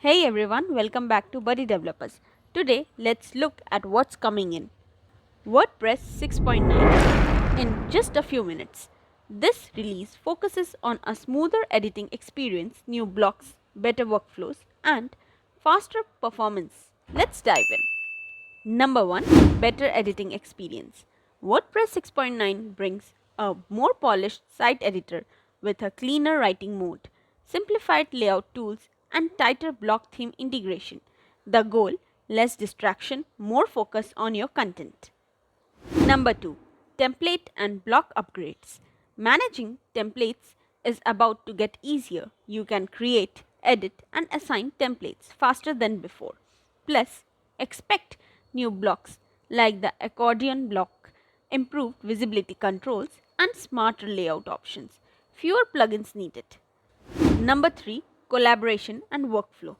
Hey everyone, welcome back to BuddyDevelopers. Today, let's look at what's coming in WordPress 6.9 in just a few minutes. This release focuses on a smoother editing experience, new blocks, better workflows, and faster performance. Let's dive in. Number 1, better editing experience. WordPress 6.9 brings a more polished site editor with a cleaner writing mode, simplified layout tools, and tighter block theme integration. The goal: less distraction, more focus on your content. Number 2, template and block upgrades. Managing templates is about to get easier. You can create, edit, and assign templates faster than before. Plus, expect new blocks like the accordion block, improved visibility controls, and smarter layout options. Fewer plugins needed. Number 3, collaboration and workflow.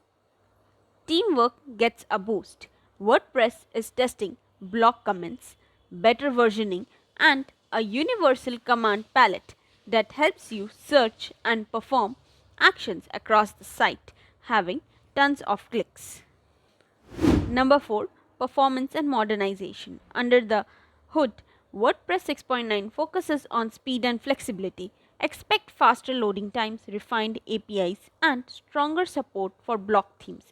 Teamwork gets a boost. WordPress is testing block comments, better versioning, and a universal command palette that helps you search and perform actions across the site, having tons of clicks. Number 4, performance and modernization. Under the hood, WordPress 6.9 focuses on speed and flexibility. Expect faster loading times, refined APIs, and stronger support for block themes.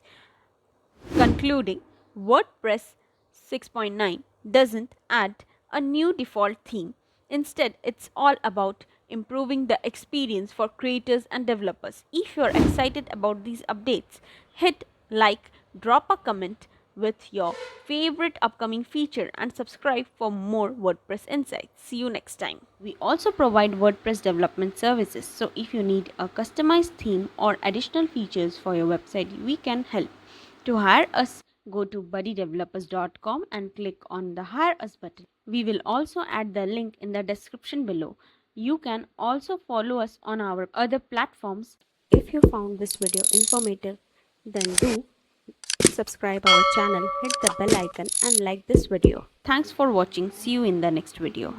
Concluding, WordPress 6.9 doesn't add a new default theme. Instead, it's all about improving the experience for creators and developers. If you're excited about these updates, hit like, drop a comment with your favorite upcoming feature, and subscribe for more WordPress insights. See you next time. We also provide WordPress development services, so if you need a customized theme or additional features for your website, we can help. To hire us, go to BuddyDevelopers.com and click on the Hire Us button. We will also add the link in the description below. You can also follow us on our other platforms. If you found this video informative, then do subscribe our channel, hit the bell icon and like this video. Thanks for watching. See you in the next video.